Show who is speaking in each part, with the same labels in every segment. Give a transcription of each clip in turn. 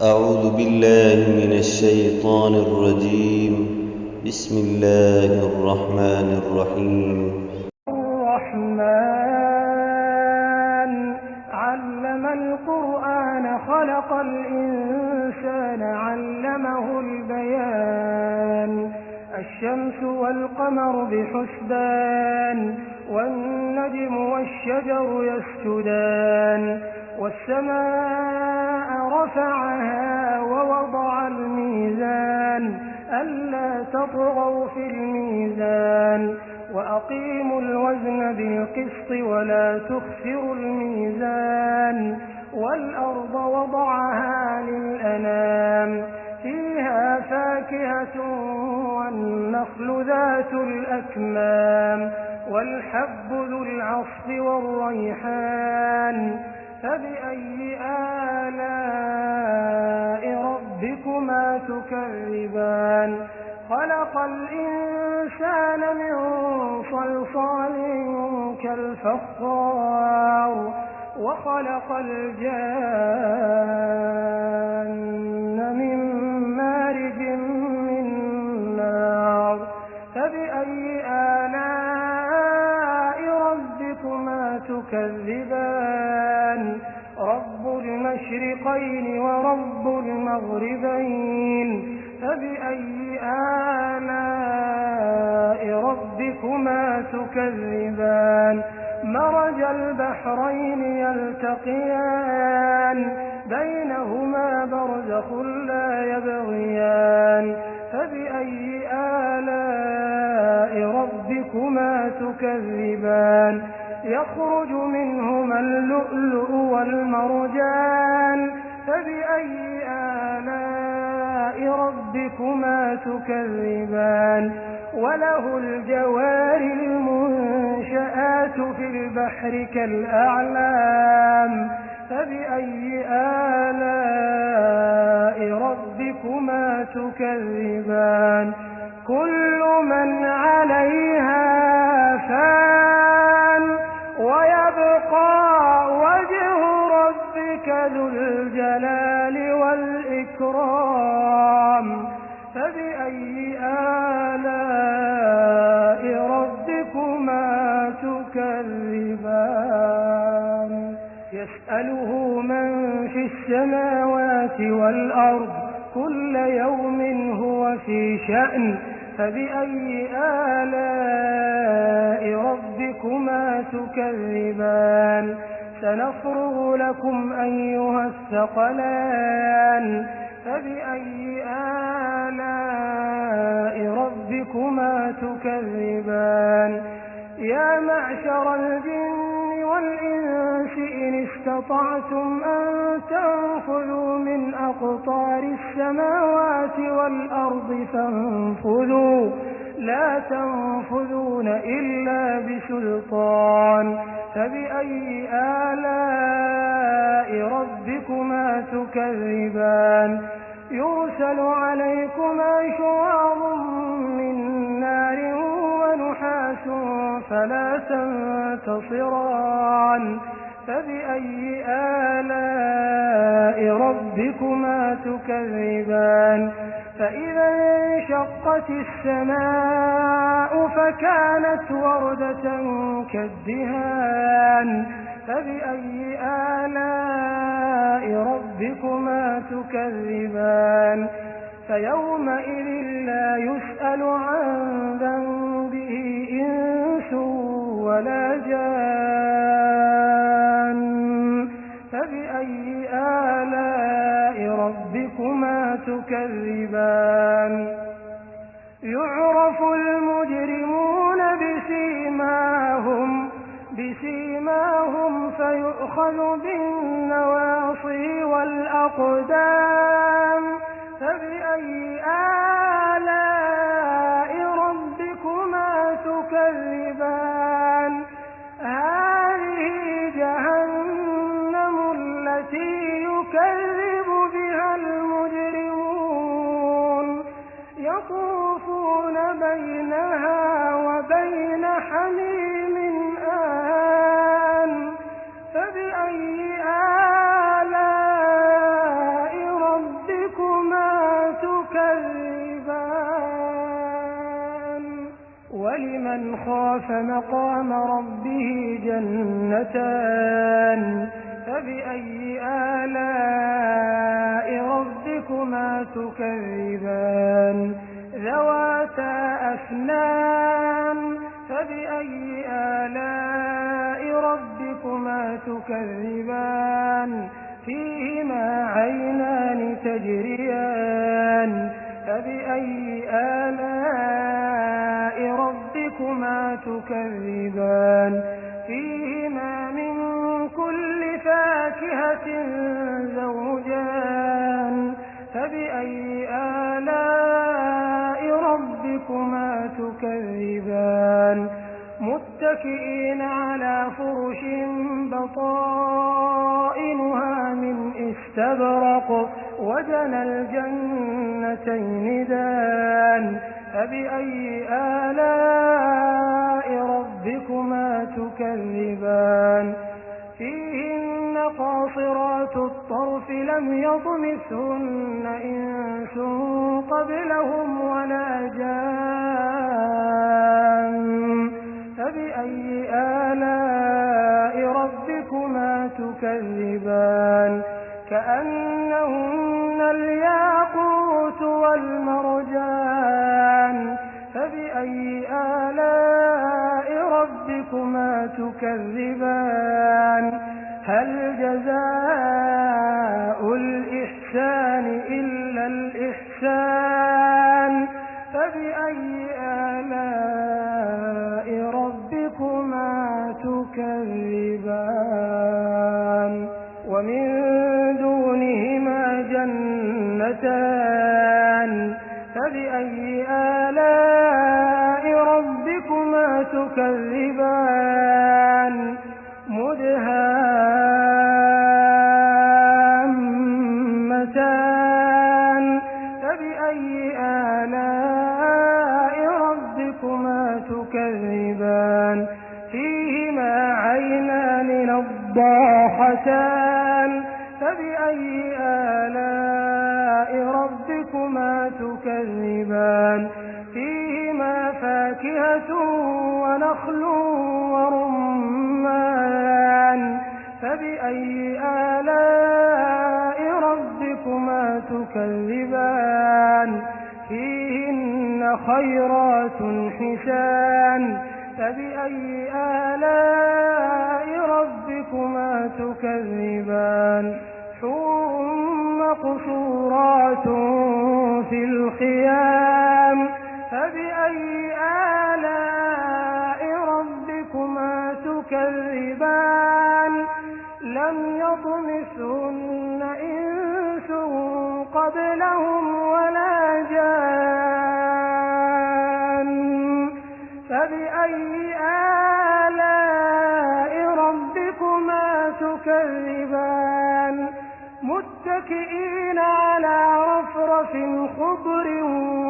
Speaker 1: أعوذ بالله من الشيطان الرجيم. بسم الله الرحمن الرحيم.
Speaker 2: الرحمن علم القرآن خلق الإنسان علمه البيان الشمس والقمر بحسبان والنجم والشجر يسجدان والسماء رفعها ووضع الميزان ألا تطغوا في الميزان وأقيموا الوزن بالقسط ولا تخسروا الميزان والأرض وضعها للأنام فيها فاكهة والنخل ذات الأكمام والحب ذو العصف والريحان فبأي آلاء ربكما تكذبان خلق الإنسان من صلصال كالفخار وخلق الجان من مارج من نار فبأي آلاء ربكما تكذبان رب المشرقين ورب المغربين فبأي آلاء ربكما تكذبان مرج البحرين يلتقيان بينهما برزخ لا يبغيان فبأي آلاء ربكما تكذبان يخرج منهما اللؤلؤ والمرجان فبأي آلاء ربكما تكذبان وله الجوار المنشآت في البحر كالأعلام فبأي آلاء ربكما تكذبان كل من عليها فان ويبقى وجه ربك ذو الجلال والإكرام فبأي آلاء ربكما تكذبان يسأله من في السماوات والأرض كل يوم هو في شأن فبأي آلاء ربكما تكذبان سنفرغ لكم أيها الثقلان فبأي آلاء ربكما تكذبان يا معشر الجن والإنس إن استطعتم أن تنفذوا من أقطار السماوات والأرض فانفذوا لا تنفذون إلا بسلطان فبأي آلاء ربكما تكذبان يرسل عليكما شواظ من نار ونحاس فلا تنتصران فبأي آلاء ربكما تكذبان فإذا انشقت السماء فكانت وردة كالدهان فبأي آلاء ربكما تكذبان فيومئذ لا يسأل عن ذنبه إنس ولا جان فبأي آلاء ربكما تكذبان يعرف المجرمون بسيماهم فيؤخذ بالنواصي والأقدام فبأي آلاء ربكما تكذبان هذه جهنم التي يكذب بها المجرمون يطوفون بينها وبين حميم آن فبأي آلاء خاف مقام ربه جنتان فبأي آلاء ربكما تكذبان ذواتا أفنان فبأي آلاء ربكما تكذبان فيهما عينان تجريان فبأي آلاء ربكما تكذبان فيهما من كل فاكهة زوجان فبأي آلاء ربكما تكذبان متكئين على فرش بطائنها من استبرق وجنى الجنتين دان فبأي آلاء ربكما تكذبان فيهن قاصرات الطرف لم يطمثهن إنس قبلهم ولا جان فبأي آلاء ربكما تكذبان كأنهن الياقوت والمرجان فبأي آلاء ربكما تكذبان هل جزاء الإحسان إلا الإحسان فبأي آلاء ربكما تكذبان ومن دونهما جنتان فبأي آلاء ربكما تكذبان مدهامتان فبأي آلاء ربكما تكذبان فيهما عينان نضاحتان فبأي آلاء ربكما تكذبان فيهما فاكهة ونخل ورمان فبأي آلاء ربكما تكذبان فيهن خيرات حسان فبأي آلاء ربكما تكذبان حور مقصورات في الخيام فبأي آلاء ربكما تكذبان لم يطمثهن إنس قبلهم ولا جان فبأي آلاء ربكما تكذبان متكئين على رفرف خضر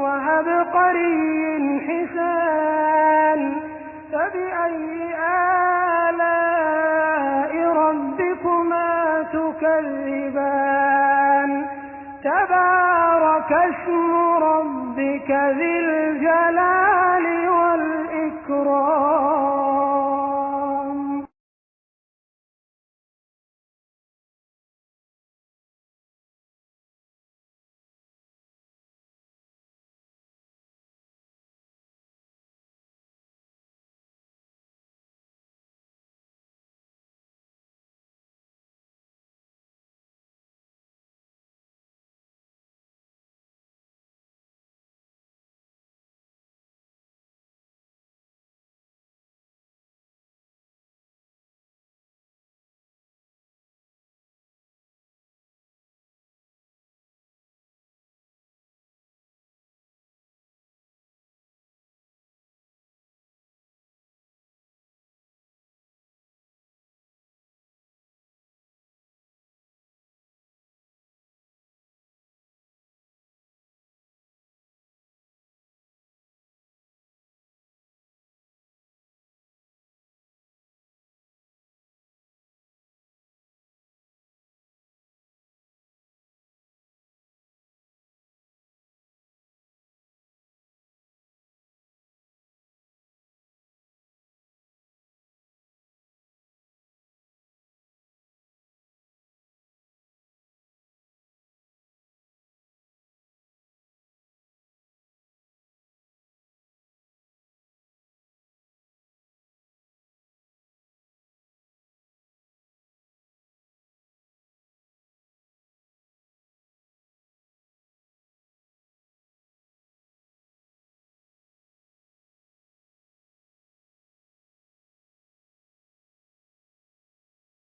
Speaker 2: وعبقري حسان فبأي آلاء ربكما تكذبان تبارك اسم ربك ذي